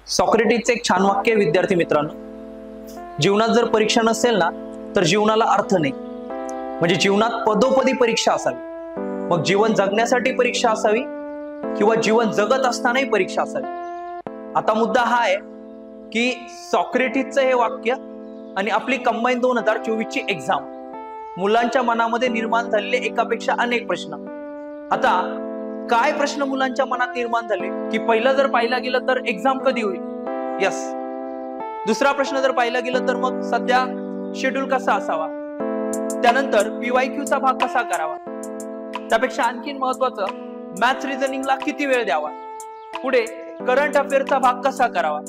सॉक्रेटिसचे एक छान वाक्य आहे विद्यार्थी मित्रांनो, जीवनात जर परीक्षा नसेल ना तर जीवनाला अर्थ नाही. म्हणजे जीवनात पदोपदी परीक्षा असावी. मग जीवन जगण्यासाठी परीक्षा असावी किंवा जीवन जगत असतानाही परीक्षा असावी. आता मुद्दा हा आहे की सॉक्रेटिसचं हे वाक्य आणि आपली कंबाईन 2024 ची एक्झाम, मुलांच्या मनामध्ये निर्माण झालेले एकापेक्षा अनेक प्रश्न. आता काय प्रश्न मुलांच्या मनात निर्माण झाले की पहिलं जर पाहिलं गेलं तर एक्झाम कधी होईल, यस. दुसरा प्रश्न जर पाहिला गेलं तर मग सध्या शेड्यूल कसा असावा, त्यानंतर PYQ चा भाग कसा करावा, त्यापेक्षा आणखीन महत्वाचं मॅथ्स रिझनिंगला किती वेळ द्यावा, पुढे करंट अफेअरचा भाग कसा करावा,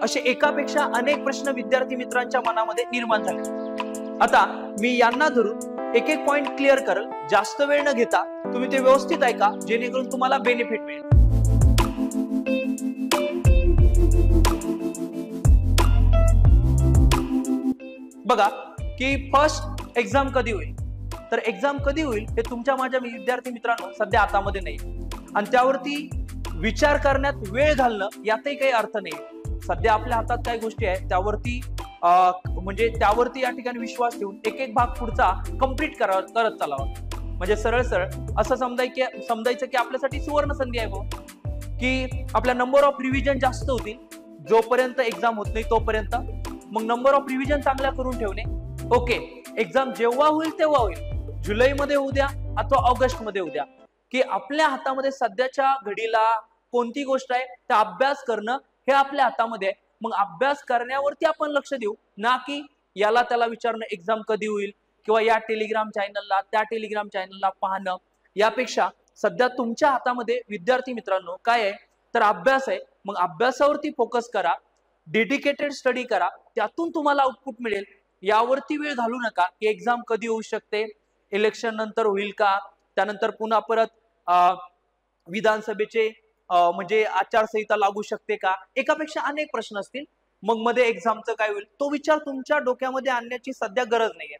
असे एकापेक्षा अनेक प्रश्न विद्यार्थी मित्रांच्या मनामध्ये निर्माण झाले. आता मी यांना धरून एक एक पॉइंट क्लिअर करेल. जास्त वेळ न घेता तुम्ही ते व्यवस्थित ऐका जेणेकरून तुम्हाला बेनिफिट मिळेल. बघा की फर्स्ट एक्झाम कधी होईल, तर एक्झाम कधी होईल हे तुमच्या माझ्या विद्यार्थी मित्रांनो सध्या हातामध्ये नाही आणि त्यावरती विचार करण्यात वेळ घालणं यातही काही अर्थ नाही. सध्या आपल्या हातात काही गोष्टी आहेत त्यावरती त्यावरती या ठिकाणी विश्वास ठेवून एक एक भाग पुढचा कंप्लीट करत चालावा. म्हणजे सरळ सरळ असं समजायचं की आपल्यासाठी सुवर्ण संधी आहे की आपल्या नंबर ऑफ रिव्हिजन जास्त होतील जोपर्यंत एक्झाम होत नाही तोपर्यंत. मग नंबर ऑफ रिव्हिजन चांगल्या करून ठेवणे. ओके, एक्झाम जेव्हा होईल तेव्हा होईल, जुलैमध्ये होऊ द्या अथवा ऑगस्ट मध्ये होऊ द्या, की आपल्या हातामध्ये सध्याच्या घडीला कोणती गोष्ट आहे त्या अभ्यास करणं हे आपल्या हातामध्ये आहे. मग अभ्यास करण्यावरती आपण लक्ष देऊ, ना की याला त्याला विचारणं एक्झाम कधी होईल किंवा या टेलिग्राम चॅनलला त्या टेलिग्राम चॅनलला पाहणं. यापेक्षा सध्या तुमच्या हातामध्ये विद्यार्थी मित्रांनो काय आहे तर अभ्यास आहे. मग अभ्यासावरती फोकस करा, डेडिकेटेड स्टडी करा, त्यातून तुम्हाला आउटपुट मिळेल. यावरती वेळ घालू नका की एक्झाम कधी होऊ शकते, इलेक्शन नंतर होईल का, त्यानंतर पुन्हा परत विधानसभेचे म्हणजे आचारसंहिता लागू शकते का, एकापेक्षा अनेक प्रश्न असतील. मग मध्ये एक्झामचं काय होईल तो विचार तुमच्या डोक्यामध्ये आणण्याची सध्या गरज नाहीये.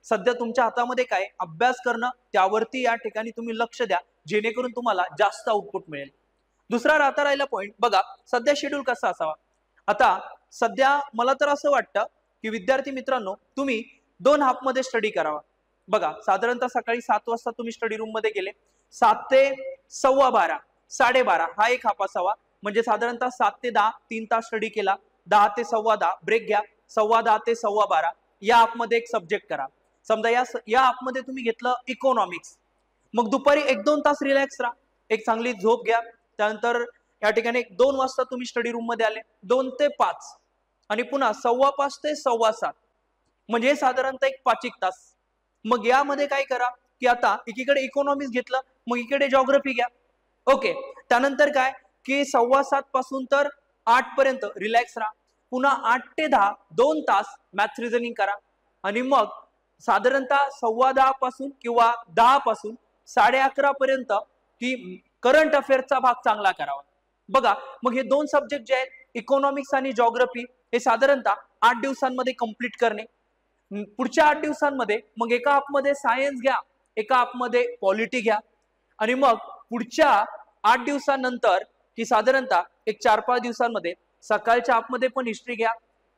सध्या तुमच्या हातामध्ये काय अभ्यास करणं, त्यावरती या ठिकाणी तुम्ही लक्ष द्या जेणेकरून तुम्हाला जास्त आउटपुट मिळेल. दुसरा राहिला पॉइंट बघा, सध्या शेड्यूल कसा असावा. आता सध्या मला तर असं वाटतं की विद्यार्थी मित्रांनो तुम्ही 2 हाफमध्ये स्टडी करावा. बघा साधारणतः सकाळी 7 वाजता तुम्ही स्टडी रूम मध्ये गेले, 7 ते 12:15 12:30 हा एक हाफ असावा. म्हणजे साधारणतः 7 ते 10 3 तास स्टडी केला, 10 ते 10:15 ब्रेक घ्या, 10:15 ते 12:15 या ॲपमध्ये एक सब्जेक्ट करा. समजा या ॲपमध्ये तुम्ही घेतलं इकॉनॉमिक्स, मग दुपारी 1-2 तास रिलॅक्स राहा, एक चांगली झोप घ्या. त्यानंतर या ठिकाणी 2 वाजता तुम्ही स्टडी रूम मध्ये आले, 2 ते 5 आणि पुन्हा 5:15 ते 7:15 म्हणजे साधारणतः एक 5 तास. मग यामध्ये काय करा की आता एकीकडे इकॉनॉमिक्स घेतलं, मग इकडे जॉग्राफी घ्या. ओके, त्यानंतर काय की 7:15 पासून तर 8 पर्यंत रिलॅक्स राहा, पुन्हा 8 ते 10 2 तास मॅथ्स रिझनिंग करा आणि मग साधारणतः 10:15 पासून किंवा 10 पासून 11:30 पर्यंत की करंट अफेअरचा भाग चांगला करावा. बघा मग हे 2 सब्जेक्ट जे आहेत इकॉनॉमिक्स आणि जॉग्राफी हे साधारणतः 8 दिवसांमध्ये कंप्लीट करणे. पुढच्या 8 दिवसांमध्ये मग एका ॲपमध्ये सायन्स घ्या, एका ॲपमध्ये पॉलिटी घ्या आणि मग पुढच्या 8 दिवसांनंतर की साधारणतः एक 4-5 दिवसांमध्ये सकाळच्या ॲपमध्ये पण हिस्ट्री घ्या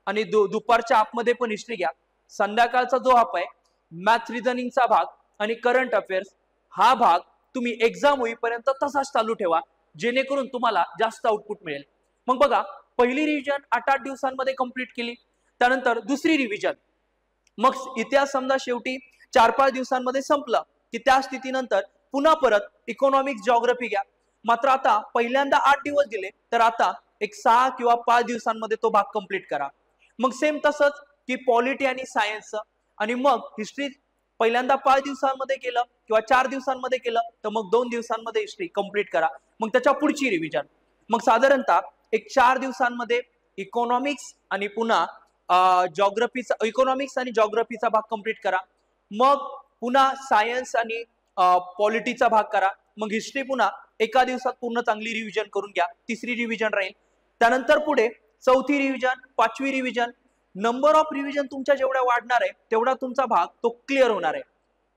आणि दुपारच्या ॲपमध्ये पण हिस्ट्री घ्या. संध्याकाळचा जो ॲप आहे मॅथ्स रिझनिंगचा भाग आणि करंट अफेअर्स हा भाग तुम्ही एक्झाम होईपर्यंत तसाच चालू ठेवा जेणेकरून तुम्हाला जास्त आउटपुट मिळेल. मग बघा पहिली रिव्हिजन 8-8 दिवसांमध्ये कंप्लीट केली, त्यानंतर दुसरी रिव्हिजन, मग इतिहास समजा शेवटी 4-5 दिवसांमध्ये संपलं की त्या स्थितीनंतर पुन्हा परत इकॉनॉमिक्स जॉग्राफी घ्या. मात्र आता पहिल्यांदा 8 दिवस दिले तर आता एक 6 किंवा 5 दिवसांमध्ये तो भाग कंप्लीट करा. मग सेम तसंच की पॉलिटी आणि सायन्सचं आणि मग हिस्ट्री पहिल्यांदा 5 दिवसांमध्ये केलं किंवा 4 दिवसांमध्ये केलं तर मग 2 दिवसांमध्ये हिस्ट्री कंप्लीट करा. मग त्याच्या पुढची रिव्हिजन, मग साधारणतः एक 4 दिवसांमध्ये इकॉनॉमिक्स आणि पुन्हा इकॉनॉमिक्स आणि जॉग्राफीचा भाग कंप्लीट करा. मग पुन्हा सायन्स आणि पॉलिटीचा भाग करा. मग हिस्ट्री पुन्हा एका दिवसात पूर्ण चांगली रिव्हिजन करून घ्या, तिसरी रिव्हिजन राहील. त्यानंतर पुढे चौथी रिव्हिजन, 5वी रिव्हिजन. नंबर ऑफ रिव्हिजन तुमच्या जेवढ्या वाढणार आहे तेवढा तुमचा भाग तो क्लिअर होणार आहे.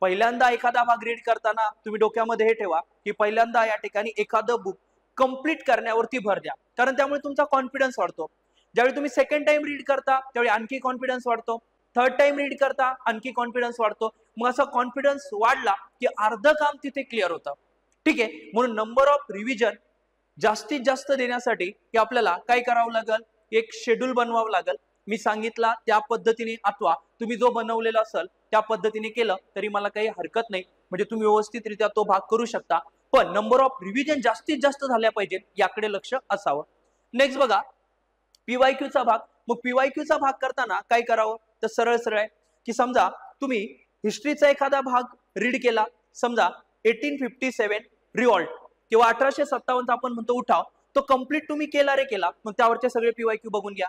पहिल्यांदा एखादा भाग रीड करताना तुम्ही डोक्यामध्ये हे ठेवा की पहिल्यांदा या ठिकाणी एखादं बुक कम्प्लीट करण्यावरती भर द्या, कारण त्यामुळे तुमचा कॉन्फिडन्स वाढतो. ज्यावेळी तुम्ही सेकंड टाइम रीड करता त्यावेळी आणखी कॉन्फिडन्स वाढतो, थर्ड टाइम रीड करता आणखी कॉन्फिडन्स वाढतो. मग असा कॉन्फिडन्स वाढला की अर्ध काम तिथे क्लिअर होतं. ठीक आहे, म्हणून नंबर ऑफ रिव्हिजन जास्तीत जास्त देण्यासाठी की आपल्याला काय करावं लागेल, एक शेड्यूल बनवावं लागेल. मी सांगितला त्या पद्धतीने अथवा तुम्ही जो बनवलेला असेल त्या पद्धतीने केलं तरी मला काही हरकत नाही, म्हणजे तुम्ही व्यवस्थितरित्या तो भाग करू शकता. पण नंबर ऑफ रिव्हिजन जास्तीत जास्त झाल्या पाहिजे याकडे लक्ष असावं. नेक्स्ट बघा पीवायक्यूचा भाग. मग पीवायक्यूचा भाग करताना काय करावं, तर सरळ सरळ आहे की समजा तुम्ही हिस्ट्रीचा एखादा भाग रीड केला, समजा 1857 रिवॉल्ट किंवा 1857 आपण म्हणतो उठाव, तो कम्प्लीट तुम्ही केला रे केला, मग त्यावरचे सगळे पीवायक्यू बघून घ्या.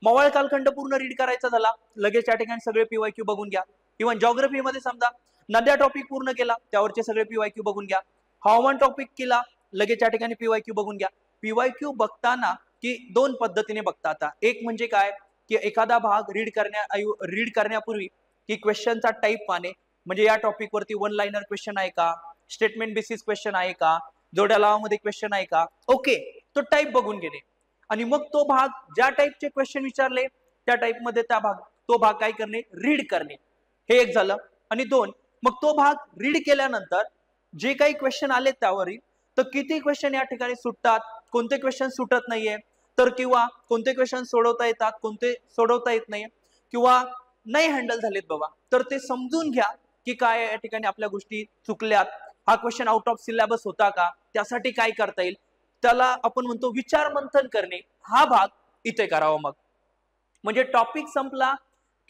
मवाळ कालखंड पूर्ण रीड करायचा झाला, लगेच त्या ठिकाणी सगळे पीवायक्यू बघून घ्या. इव्हन जॉग्राफी मध्ये समजा नद्या टॉपिक पूर्ण केला, त्यावरचे सगळे पीवायक्यू बघून घ्या. हवामान टॉपिक केला, लगेच त्या ठिकाणी पीवायक्यू बघून घ्या. पीवायक्यू बघताना की दोन पद्धतीने बघता. आता एक म्हणजे काय की एखादा भाग रीड करण्यापूर्वी की क्वेश्चनचा टाईप पाहणे, म्हणजे या टॉपिक वरती वन लाइनर क्वेश्चन आहे का, स्टेटमेंट बेसिस क्वेश्चन आहे का, जोड्या लावामध्ये क्वेश्चन आहे का, ओके, तो टाईप बघून घेणे. आणि मग तो भाग ज्या टाईपचे क्वेश्चन विचारले त्या टाईप मध्ये तो भाग काय करणे, रीड करणे. हे एक झालं. आणि दोन, मग तो भाग रीड केल्यानंतर जे काही क्वेश्चन आले त्यावरील, तर किती क्वेश्चन या ठिकाणी सुटतात, कोणते क्वेश्चन सुटत नाहीये, तर किंवा कोणते क्वेश्चन सोडवता येतात, कोणते सोडवता येत नाही, किंवा नाही हँडल झालेत बाबा, तर ते समजून घ्या की काय या ठिकाणी आपल्या गोष्टी चुकल्यात, हा क्वेश्चन आउट ऑफ सिलेबस होता का, त्यासाठी काय करता येईल, त्याला आपण म्हणतो विचार मंथन करणे. हा भाग इथे करावा. मग म्हणजे टॉपिक संपला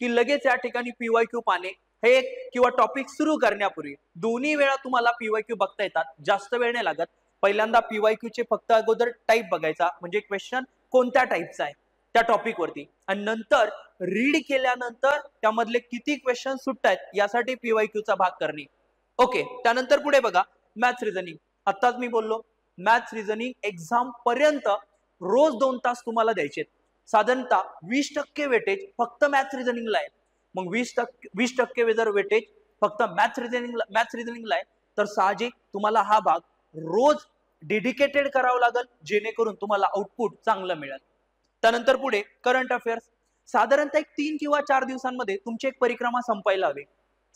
की लगेच या ठिकाणी पीवायक्यू पाहणे, हे एक, किंवा टॉपिक सुरू करण्यापूर्वी दोन्ही वेळा तुम्हाला पीवायक्यू बघता येतात, जास्त वेळ नाही लागत. पहिल्यांदा पीवायक्यू चे फक्त अगोदर टाईप बघायचा, म्हणजे क्वेश्चन कोणत्या टाईपचा आहे त्या टॉपिक वरती, आणि नंतर रीड केल्यानंतर त्यामधले किती क्वेश्चन सुटतायत यासाठी पीवायक्यूचा भाग करणे. ओके, त्यानंतर पुढे बघा मॅथ्स रिझनिंग. आत्ताच मी बोललो मॅथ्स रिझनिंग एक्झाम पर्यंत रोज 2 तास तुम्हाला द्यायचे. साधारणतः 20% वेटेज फक्त मॅथ्स रिझनिंगला आहे. मग 20% जर वेटेज फक्त मॅथ्स रिझनिंगला आहे, तर साहजिक तुम्हाला हा भाग रोज डेडिकेटेड करावा लागेल, जेणेकरून तुम्हाला आउटपुट चांगलं मिळेल. त्यानंतर पुढे करंट अफेअर्स. साधारणतः 3 किंवा 4 दिवसांमध्ये तुमची एक परिक्रमा संपायला हवी.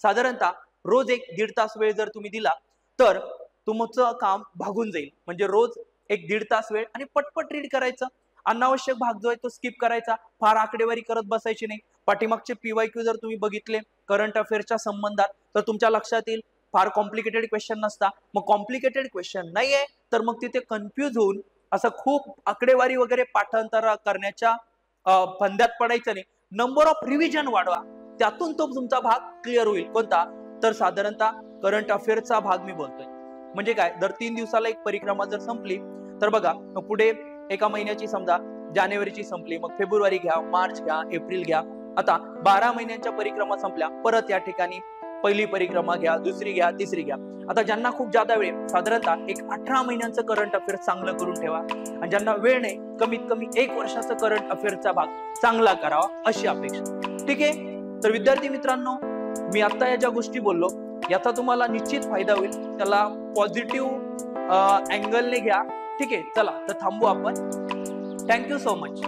साधारणतः रोज 1-1.5 तास वेळ जर तुम्ही दिला तर तुमचं काम भागून जाईल. म्हणजे रोज 1-1.5 तास वेळ आणि पटपट रीड करायचं. अनावश्यक भाग जो आहे तो स्किप करायचा, फार आकडेवारी करत बसायची नाही. पाठीमागचे पीवायक्यू जर तुम्ही बघितले करंट अफेअर्सच्या संबंधात, तर तुमच्या लक्षात येईल फार कॉम्प्लिकेटेड क्वेश्चन नसता. मग कॉम्प्लिकेटेड क्वेश्चन नाहीये तर मग तिथे कन्फ्यूज होऊन असं खूप आकडेवारी वगैरे पाठांतर करण्याच्या फंद्यात पडायचं नाही. नंबर ऑफ रिव्हिजन वाढवा, त्यातून तो तुमचा भाग क्लिअर होईल. कोणता, तर साधारणतः करंट अफेअर्सचा भाग मी बोलतोय. म्हणजे काय, दर 3 दिवसाला एक परिक्रमा जर संपली तर बघा पुढे एका महिन्याची समजा जानेवारीची संपली, मग फेब्रुवारी घ्या, मार्च घ्या, एप्रिल घ्या. आता 12 महिन्यांच्या परिक्रमा संपल्या, परत या ठिकाणी पहिली परिक्रमा घ्या, दुसरी घ्या, तिसरी घ्या. आता ज्यांना खूप जादा वेळ, साधारणतः एक 18 महिन्यांचं करंट अफेअर्स चांगलं करून ठेवा. आणि ज्यांना वेळ नाही, कमीत कमी 1 वर्षाचा करंट अफेअर्सचा भाग चांगला करावा अशी अपेक्षा. ठीक आहे, तर विद्यार्थी मित्रांनो, मी आता या ज्या गोष्टी बोललो याचा तुम्हाला निश्चित फायदा होईल. त्याला पॉझिटिव्ह अँगलने घ्या. ठीक आहे, चला तर थांबू आपण. Thank you so much.